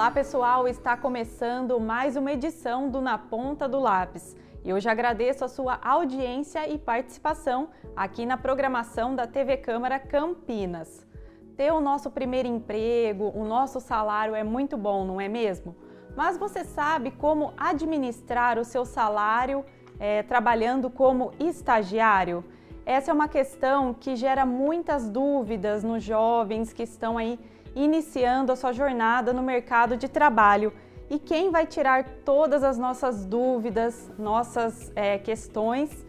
Olá pessoal, está começando mais uma edição do Na Ponta do Lápis. E eu já agradeço a sua audiência e participação aqui na programação da TV Câmara Campinas. Ter o nosso primeiro emprego, o nosso salário é muito bom, não é mesmo? Mas você sabe como administrar o seu salário trabalhando como estagiário? Essa é uma questão que gera muitas dúvidas nos jovens que estão aí iniciando a sua jornada no mercado de trabalho. E quem vai tirar todas as nossas dúvidas, nossas questões,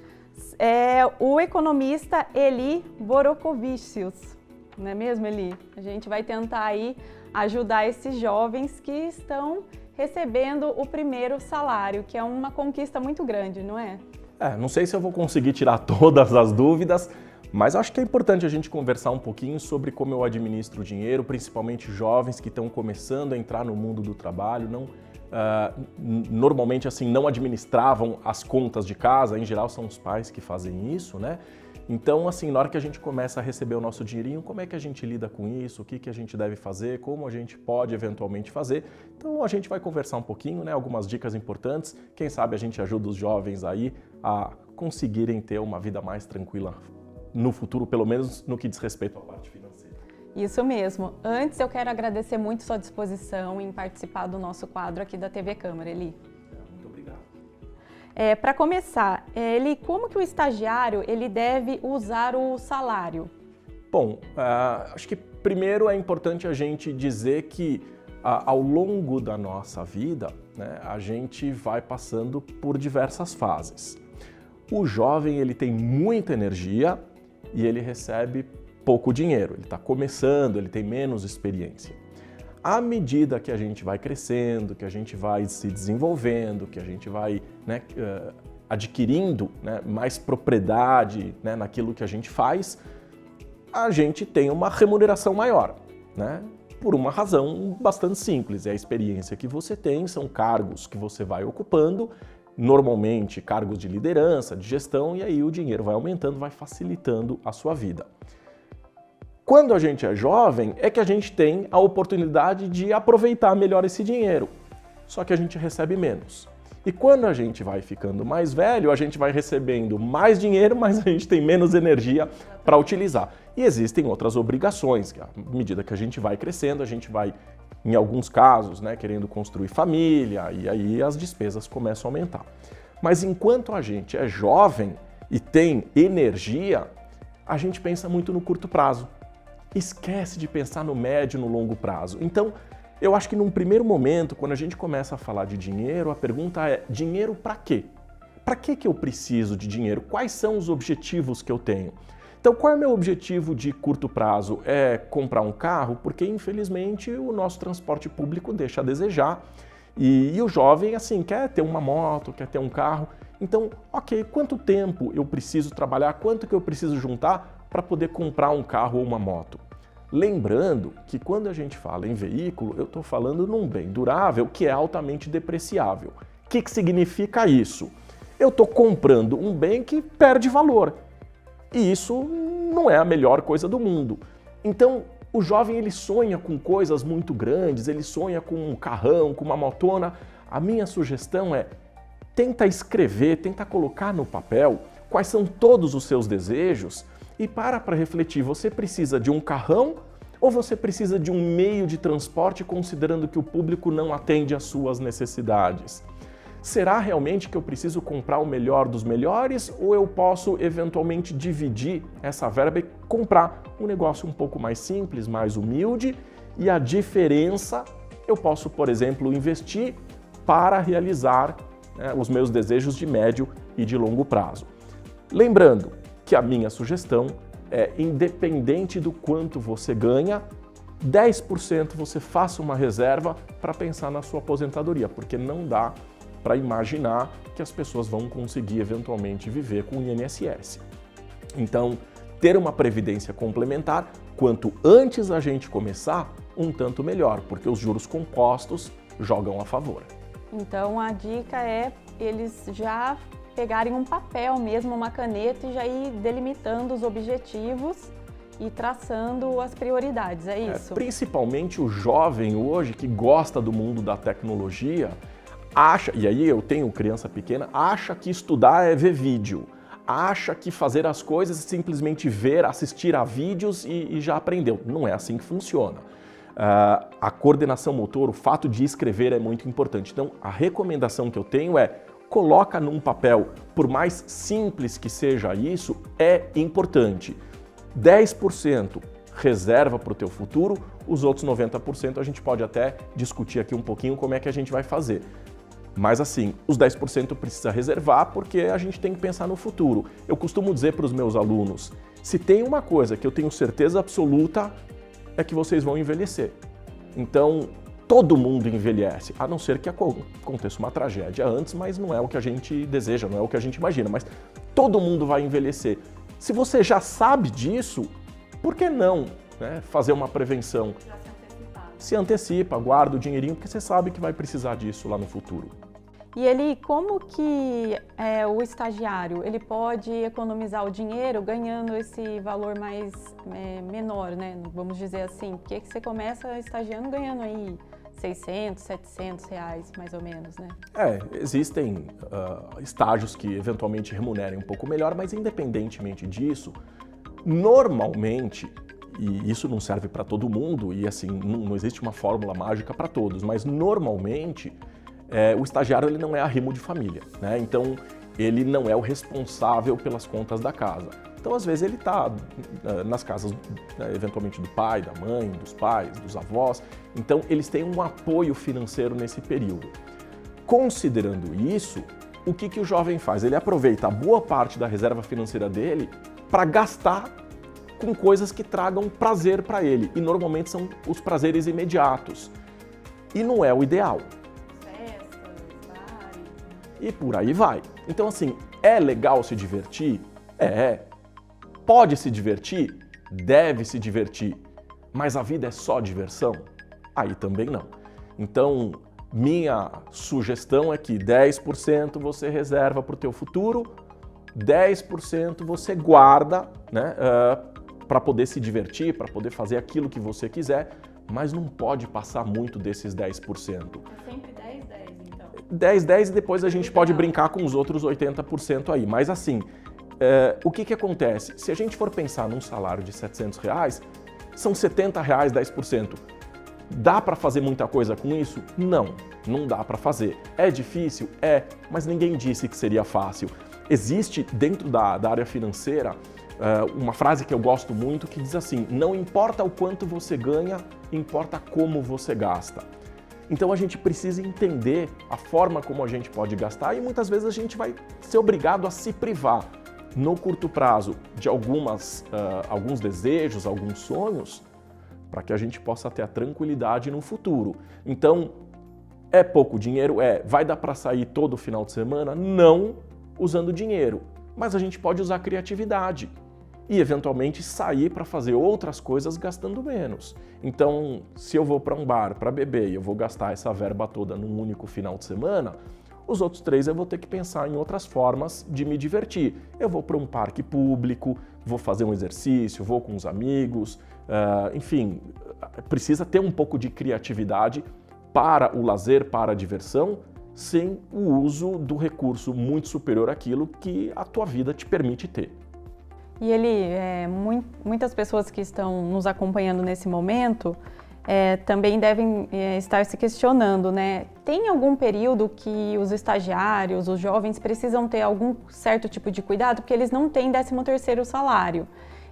é o economista Eli Borokovicius. Não é mesmo, Eli? A gente vai tentar aí ajudar esses jovens que estão recebendo o primeiro salário, que é uma conquista muito grande, não é? Não sei se eu vou conseguir tirar todas as dúvidas, mas acho que é importante a gente conversar um pouquinho sobre como eu administro o dinheiro, principalmente jovens que estão começando a entrar no mundo do trabalho, normalmente assim não administravam as contas de casa, em geral são os pais que fazem isso, né? Então, assim, na hora que a gente começa a receber o nosso dinheirinho, como é que a gente lida com isso? O que a gente deve fazer? Como a gente pode eventualmente fazer? Então, a gente vai conversar um pouquinho, né? Algumas dicas importantes. Quem sabe a gente ajuda os jovens aí a conseguirem ter uma vida mais tranquila no futuro, pelo menos no que diz respeito à parte financeira. Isso mesmo. Antes, eu quero agradecer muito sua disposição em participar do nosso quadro aqui da TV Câmara, Eli. Muito obrigado. Para começar, Eli, como que o estagiário ele deve usar o salário? Bom, acho que primeiro é importante a gente dizer que ao longo da nossa vida, né, a gente vai passando por diversas fases. O jovem ele tem muita energia e ele recebe pouco dinheiro, ele está começando, ele tem menos experiência. À medida que a gente vai crescendo, que a gente vai se desenvolvendo, que a gente vai adquirindo mais propriedade naquilo que a gente faz, a gente tem uma remuneração maior, né? Por uma razão bastante simples, é a experiência que você tem, são cargos que você vai ocupando, normalmente cargos de liderança, de gestão, e aí o dinheiro vai aumentando, vai facilitando a sua vida. Quando a gente é jovem, é que a gente tem a oportunidade de aproveitar melhor esse dinheiro, só que a gente recebe menos. E quando a gente vai ficando mais velho, a gente vai recebendo mais dinheiro, mas a gente tem menos energia para utilizar. E existem outras obrigações, que à medida que a gente vai crescendo, a gente vai, em alguns casos, querendo construir família, e aí as despesas começam a aumentar. Mas enquanto a gente é jovem e tem energia, a gente pensa muito no curto prazo. Esquece de pensar no médio e no longo prazo. Então, eu acho que num primeiro momento, quando a gente começa a falar de dinheiro, a pergunta é: dinheiro para quê? Para que eu preciso de dinheiro? Quais são os objetivos que eu tenho? Então, qual é o meu objetivo de curto prazo? É comprar um carro? Porque, infelizmente, o nosso transporte público deixa a desejar. E o jovem, assim, quer ter uma moto, quer ter um carro. Então, ok, quanto tempo eu preciso trabalhar? Quanto que eu preciso juntar para poder comprar um carro ou uma moto? Lembrando que quando a gente fala em veículo, eu estou falando num bem durável que é altamente depreciável. O que significa isso? Eu estou comprando um bem que perde valor. E isso não é a melhor coisa do mundo. Então, o jovem ele sonha com coisas muito grandes, ele sonha com um carrão, com uma motona. A minha sugestão é: tenta escrever, tenta colocar no papel quais são todos os seus desejos e para refletir, você precisa de um carrão ou você precisa de um meio de transporte considerando que o público não atende às suas necessidades? Será realmente que eu preciso comprar o melhor dos melhores ou eu posso eventualmente dividir essa verba e comprar um negócio um pouco mais simples, mais humilde, e a diferença eu posso, por exemplo, investir para realizar os meus desejos de médio e de longo prazo. Lembrando que a minha sugestão é, independente do quanto você ganha, 10% você faça uma reserva para pensar na sua aposentadoria, porque não dá para imaginar que as pessoas vão conseguir eventualmente viver com o INSS. Então, ter uma previdência complementar, quanto antes a gente começar, um tanto melhor, porque os juros compostos jogam a favor. Então, a dica é eles já pegarem um papel mesmo, uma caneta e já ir delimitando os objetivos ir traçando as prioridades, é isso? Principalmente o jovem hoje que gosta do mundo da tecnologia, acha, e aí eu tenho criança pequena, acha que estudar é ver vídeo, acha que fazer as coisas é simplesmente ver, assistir a vídeos e já aprendeu. Não é assim que funciona. A coordenação motor, o fato de escrever é muito importante. Então, a recomendação que eu tenho é coloca num papel, por mais simples que seja isso, é importante. 10% reserva para o teu futuro, os outros 90% a gente pode até discutir aqui um pouquinho como é que a gente vai fazer. Mas assim, os 10% precisa reservar porque a gente tem que pensar no futuro. Eu costumo dizer para os meus alunos, se tem uma coisa que eu tenho certeza absoluta, é que vocês vão envelhecer. Então, todo mundo envelhece, a não ser que aconteça uma tragédia antes, mas não é o que a gente deseja, não é o que a gente imagina, mas todo mundo vai envelhecer. Se você já sabe disso, por que não, né, fazer uma prevenção? Se antecipa, guarda o dinheirinho, porque você sabe que vai precisar disso lá no futuro. E ele, como que o estagiário, ele pode economizar o dinheiro ganhando esse valor mais menor, né? Vamos dizer assim, porque você começa estagiando ganhando aí 600, 700 reais, mais ou menos, né? Existem estágios que eventualmente remunerem um pouco melhor, mas independentemente disso, normalmente, e isso não serve para todo mundo, e assim, não existe uma fórmula mágica para todos, mas normalmente o estagiário ele não é arrimo de família, né? Então ele não é o responsável pelas contas da casa. Então às vezes ele está nas casas, eventualmente do pai, da mãe, dos pais, dos avós, então eles têm um apoio financeiro nesse período. Considerando isso, o que o jovem faz? Ele aproveita a boa parte da reserva financeira dele para gastar com coisas que tragam prazer para ele, e normalmente são os prazeres imediatos. E não é o ideal. E por aí vai. Então assim, é legal se divertir? Pode se divertir? Deve se divertir. Mas a vida é só diversão? Aí também não. Então, minha sugestão é que 10% você reserva para o teu futuro, 10% você guarda, né, para poder se divertir, para poder fazer aquilo que você quiser, mas não pode passar muito desses 10%. É sempre 10, 10, então. 10, 10 e depois a gente pode brincar com os outros 80% aí. Mas assim, o que acontece? Se a gente for pensar num salário de R$700, são R$70, 10%. Dá para fazer muita coisa com isso? Não, não dá para fazer. É difícil? Mas ninguém disse que seria fácil. Existe dentro da área financeira uma frase que eu gosto muito que diz assim, não importa o quanto você ganha, importa como você gasta. Então a gente precisa entender a forma como a gente pode gastar e muitas vezes a gente vai ser obrigado a se privar no curto prazo de alguns desejos, alguns sonhos, para que a gente possa ter a tranquilidade no futuro. Então, é pouco dinheiro? Vai dar para sair todo final de semana? Não usando dinheiro, mas a gente pode usar criatividade e eventualmente sair para fazer outras coisas gastando menos. Então, se eu vou para um bar para beber e eu vou gastar essa verba toda num único final de semana, os outros 3 eu vou ter que pensar em outras formas de me divertir. Eu vou para um parque público, vou fazer um exercício, vou com os amigos, enfim, precisa ter um pouco de criatividade para o lazer, para a diversão, sem o uso do recurso muito superior àquilo que a tua vida te permite ter. E muitas pessoas que estão nos acompanhando nesse momento também devem estar se questionando, né? Tem algum período que os estagiários, os jovens precisam ter algum certo tipo de cuidado? Porque eles não têm 13º salário.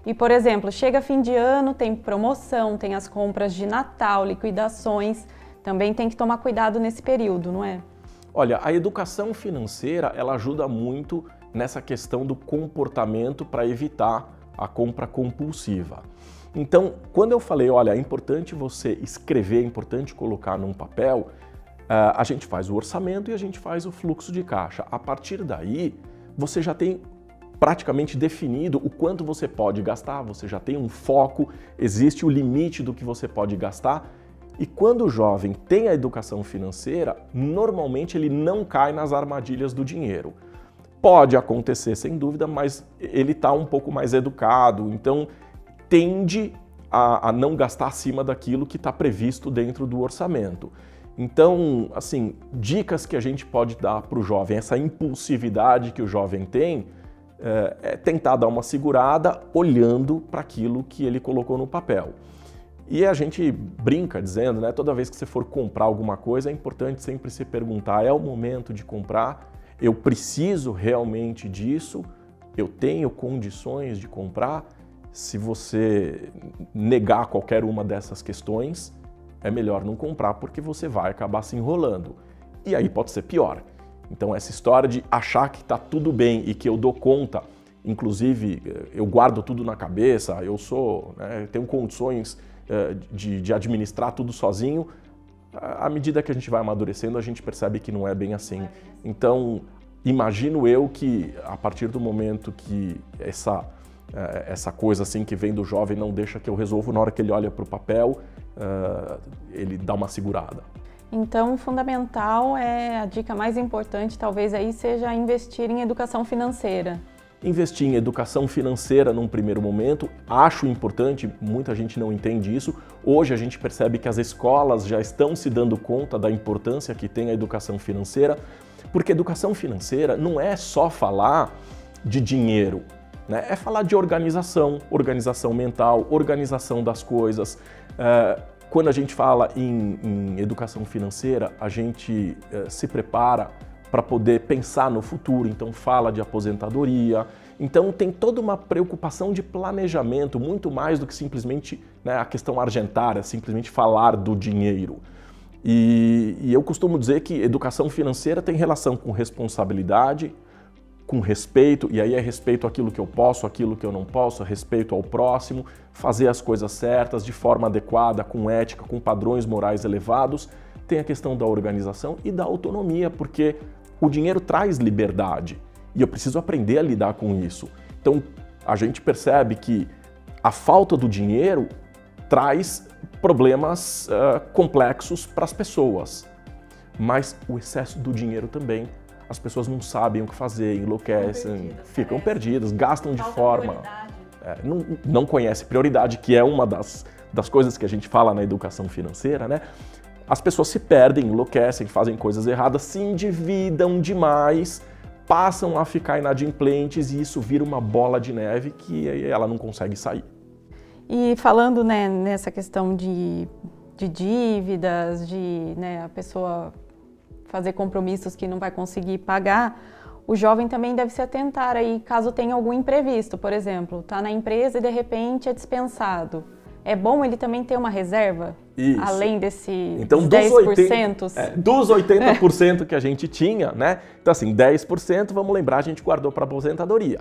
E, por exemplo, chega fim de ano, tem promoção, tem as compras de Natal, liquidações, também tem que tomar cuidado nesse período, não é? Olha, a educação financeira, ela ajuda muito nessa questão do comportamento para evitar a compra compulsiva. Então, quando eu falei, olha, é importante você escrever, é importante colocar num papel, a gente faz o orçamento e a gente faz o fluxo de caixa. A partir daí, você já tem praticamente definido o quanto você pode gastar, você já tem um foco, existe o limite do que você pode gastar. E quando o jovem tem a educação financeira, normalmente ele não cai nas armadilhas do dinheiro. Pode acontecer, sem dúvida, mas ele está um pouco mais educado, então tende a não gastar acima daquilo que está previsto dentro do orçamento. Então, assim, dicas que a gente pode dar para o jovem, essa impulsividade que o jovem tem, é tentar dar uma segurada olhando para aquilo que ele colocou no papel. E a gente brinca dizendo, né, toda vez que você for comprar alguma coisa, é importante sempre se perguntar, é o momento de comprar? Eu preciso realmente disso? Eu tenho condições de comprar? Se você negar qualquer uma dessas questões, é melhor não comprar porque você vai acabar se enrolando. E aí pode ser pior. Então essa história de achar que está tudo bem e que eu dou conta, inclusive eu guardo tudo na cabeça, eu tenho condições de administrar tudo sozinho, à medida que a gente vai amadurecendo, a gente percebe que não é bem assim. Então, imagino eu que a partir do momento que essa coisa assim que vem do jovem não deixa que eu resolvo, na hora que ele olha para o papel, ele dá uma segurada. Então, fundamental a dica mais importante talvez aí seja investir em educação financeira. Investir em educação financeira num primeiro momento, acho importante, muita gente não entende isso. Hoje a gente percebe que as escolas já estão se dando conta da importância que tem a educação financeira, porque educação financeira não é só falar de dinheiro, né? É falar de organização mental, organização das coisas. Quando a gente fala em educação financeira, a gente se prepara para poder pensar no futuro, então fala de aposentadoria, então tem toda uma preocupação de planejamento, muito mais do que simplesmente, né, a questão argentária, simplesmente falar do dinheiro. E eu costumo dizer que educação financeira tem relação com responsabilidade, com respeito, e aí é respeito àquilo que eu posso, àquilo que eu não posso, respeito ao próximo, fazer as coisas certas, de forma adequada, com ética, com padrões morais elevados. Tem a questão da organização e da autonomia, porque o dinheiro traz liberdade e eu preciso aprender a lidar com isso. Então, a gente percebe que a falta do dinheiro traz problemas complexos para as pessoas, mas o excesso do dinheiro também. As pessoas não sabem o que fazer, enlouquecem, ficam perdidas, gastam de forma... não conhece prioridade, que é uma das coisas que a gente fala na educação financeira, né? As pessoas se perdem, enlouquecem, fazem coisas erradas, se endividam demais, passam a ficar inadimplentes e isso vira uma bola de neve que ela não consegue sair. E falando, né, nessa questão de dívidas, né, a pessoa fazer compromissos que não vai conseguir pagar, o jovem também deve se atentar aí caso tenha algum imprevisto, por exemplo, está na empresa e de repente é dispensado. É bom ele também ter uma reserva? Isso. Além desse então, 10%? Dos 80% que a gente tinha, né? Então assim, 10%, vamos lembrar, a gente guardou para aposentadoria.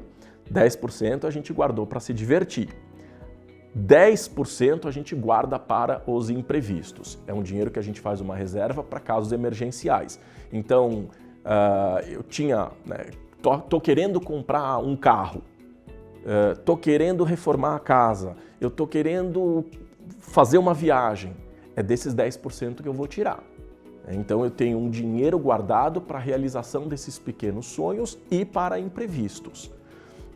10% a gente guardou para se divertir. 10% a gente guarda para os imprevistos. É um dinheiro que a gente faz uma reserva para casos emergenciais. Então, eu tinha... Né, tô querendo comprar um carro. Tô querendo reformar a casa, eu tô querendo fazer uma viagem, é desses 10% que eu vou tirar. Então eu tenho um dinheiro guardado para a realização desses pequenos sonhos e para imprevistos.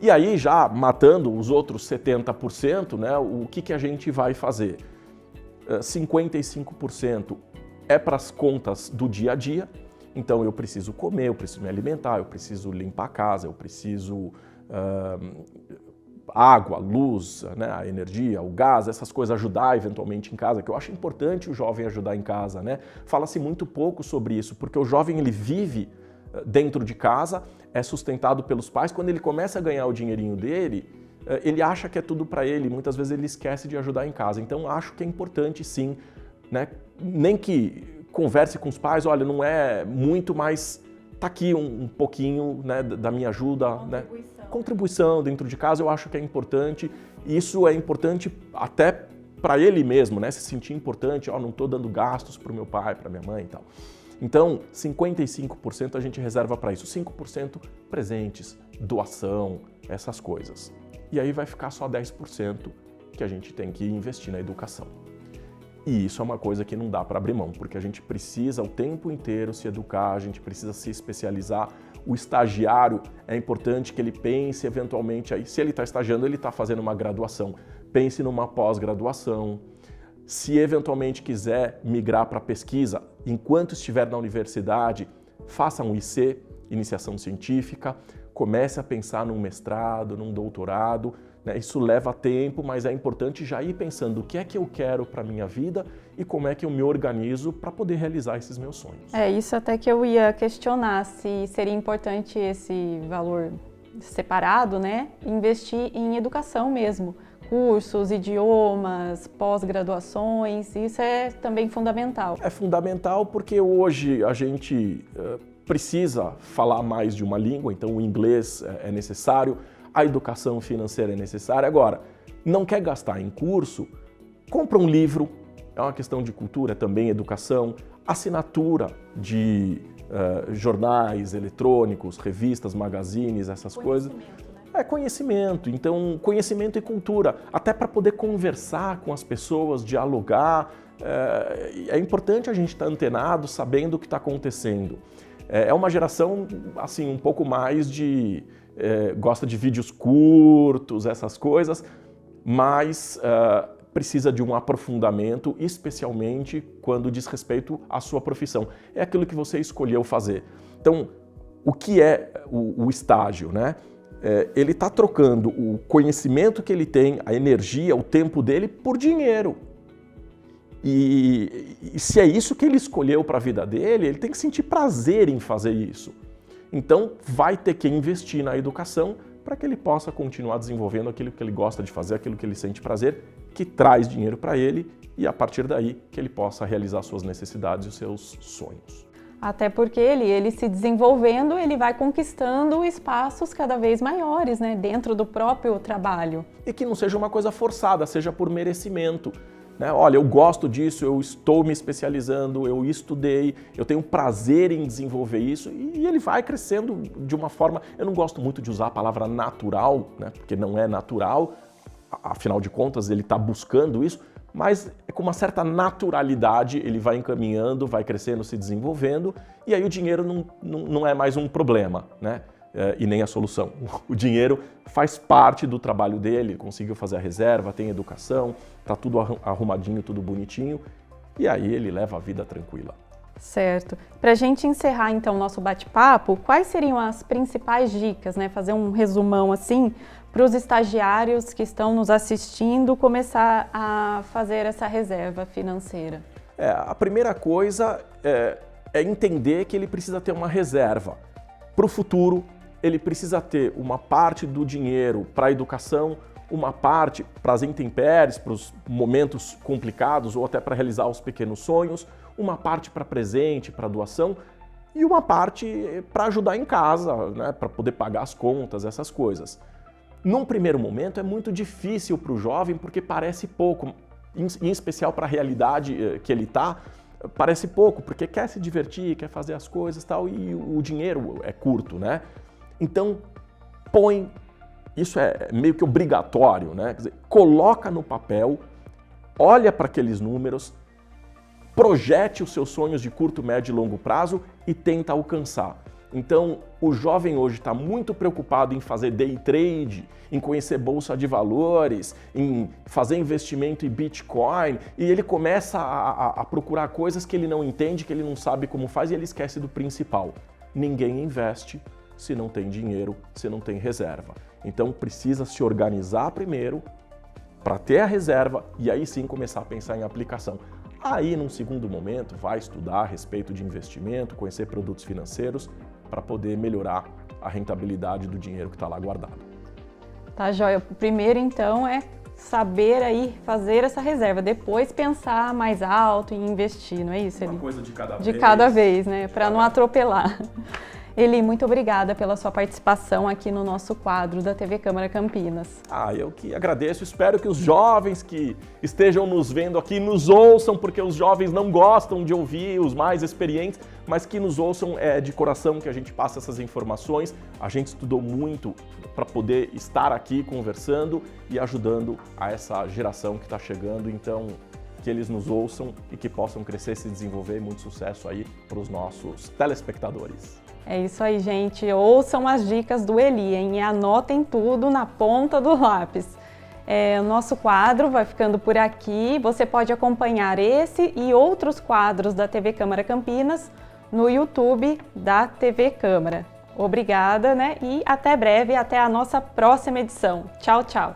E aí já matando os outros 70%, né, o que a gente vai fazer? 55% é para as contas do dia a dia, então eu preciso comer, eu preciso me alimentar, eu preciso limpar a casa, eu preciso... água, luz, né, a energia, o gás, essas coisas, ajudar eventualmente em casa, que eu acho importante o jovem ajudar em casa, né? Fala-se muito pouco sobre isso, porque o jovem ele vive dentro de casa, é sustentado pelos pais, quando ele começa a ganhar o dinheirinho dele, ele acha que é tudo para ele, muitas vezes ele esquece de ajudar em casa. Então acho que é importante sim, né? Nem que converse com os pais, olha, não é muito, mas tá aqui um pouquinho, né, da minha ajuda, né? Contribuição dentro de casa, eu acho que é importante. Isso é importante até para ele mesmo, né? Se sentir importante, não estou dando gastos para o meu pai, para minha mãe e tal. Então, 55% a gente reserva para isso. 5% presentes, doação, essas coisas. E aí vai ficar só 10% que a gente tem que investir na educação. E isso é uma coisa que não dá para abrir mão, porque a gente precisa o tempo inteiro se educar, a gente precisa se especializar. O estagiário, é importante que ele pense eventualmente, aí, se ele está estagiando, ele está fazendo uma graduação. pense numa pós-graduação. Se eventualmente quiser migrar para pesquisa, enquanto estiver na universidade, faça um IC, iniciação científica, comece a pensar num mestrado, num doutorado, né? Isso leva tempo, mas é importante já ir pensando o que é que eu quero para a minha vida e como é que eu me organizo para poder realizar esses meus sonhos. É isso até que eu ia questionar, se seria importante esse valor separado, né? Investir em educação mesmo. Cursos, idiomas, pós-graduações, isso é também fundamental. É fundamental porque hoje a gente precisa falar mais de uma língua, então o inglês é necessário, a educação financeira é necessária. Agora, não quer gastar em curso? Compra um livro, é uma questão de cultura, também educação, assinatura de jornais eletrônicos, revistas, magazines, essas coisas. É conhecimento, então conhecimento e cultura, até para poder conversar com as pessoas, dialogar. É importante a gente estar antenado, sabendo o que está acontecendo. É uma geração, assim, um pouco mais de... gosta de vídeos curtos, essas coisas, mas precisa de um aprofundamento, especialmente quando diz respeito à sua profissão. É aquilo que você escolheu fazer. Então, o que é o estágio, né? Ele está trocando o conhecimento que ele tem, a energia, o tempo dele por dinheiro. E se é isso que ele escolheu para a vida dele, ele tem que sentir prazer em fazer isso. Então, vai ter que investir na educação para que ele possa continuar desenvolvendo aquilo que ele gosta de fazer, aquilo que ele sente prazer, que traz dinheiro para ele e, a partir daí, que ele possa realizar suas necessidades e os seus sonhos. Até porque ele se desenvolvendo, ele vai conquistando espaços cada vez maiores, né, dentro do próprio trabalho. E que não seja uma coisa forçada, seja por merecimento. Né? Olha, eu gosto disso, eu estou me especializando, eu estudei, eu tenho prazer em desenvolver isso e ele vai crescendo de uma forma... Eu não gosto muito de usar a palavra natural, né? Porque não é natural, afinal de contas ele está buscando isso, mas com uma certa naturalidade ele vai encaminhando, vai crescendo, se desenvolvendo e aí o dinheiro não é mais um problema, né? E nem a solução. O dinheiro faz parte do trabalho dele, ele conseguiu fazer a reserva, tem educação, tá tudo arrumadinho, tudo bonitinho, e aí ele leva a vida tranquila. Certo. Para a gente encerrar então o nosso bate-papo, quais seriam as principais dicas, né? Fazer um resumão assim, para os estagiários que estão nos assistindo começar a fazer essa reserva financeira? A primeira coisa é entender que ele precisa ter uma reserva. Para o futuro, ele precisa ter uma parte do dinheiro para a educação, uma parte para as intempéries, para os momentos complicados ou até para realizar os pequenos sonhos, uma parte para presente, para doação e uma parte para ajudar em casa, né, para poder pagar as contas, essas coisas. Num primeiro momento é muito difícil para o jovem porque parece pouco, em especial para a realidade que ele está, parece pouco, porque quer se divertir, quer fazer as coisas e tal, e o dinheiro é curto, né? Então, isso é meio que obrigatório, né? Quer dizer, coloca no papel, olha para aqueles números, projete os seus sonhos de curto, médio e longo prazo e tenta alcançar. Então, o jovem hoje está muito preocupado em fazer day trade, em conhecer bolsa de valores, em fazer investimento em Bitcoin, e ele começa a procurar coisas que ele não entende, que ele não sabe como faz, e ele esquece do principal. Ninguém investe se não tem dinheiro, se não tem reserva. Então, precisa se organizar primeiro para ter a reserva e aí sim começar a pensar em aplicação. Aí, num segundo momento, vai estudar a respeito de investimento, conhecer produtos financeiros, para poder melhorar a rentabilidade do dinheiro que está lá guardado. Tá, joia. O primeiro, então, é saber aí fazer essa reserva, depois pensar mais alto e investir, não é isso, Eli? Uma coisa de cada vez. De cada vez, né? Para não atropelar. Eli, muito obrigada pela sua participação aqui no nosso quadro da TV Câmara Campinas. Eu que agradeço. Espero que os jovens que estejam nos vendo aqui nos ouçam, porque os jovens não gostam de ouvir os mais experientes, mas que nos ouçam de coração, que a gente passa essas informações. A gente estudou muito para poder estar aqui conversando e ajudando a essa geração que está chegando. Então, que eles nos ouçam e que possam crescer, se desenvolver e muito sucesso aí para os nossos telespectadores. É isso aí, gente. Ouçam as dicas do Eli, hein? E anotem tudo na ponta do lápis. O nosso quadro vai ficando por aqui. Você pode acompanhar esse e outros quadros da TV Câmara Campinas no YouTube da TV Câmara. Obrigada, né? E até breve, até a nossa próxima edição. Tchau, tchau!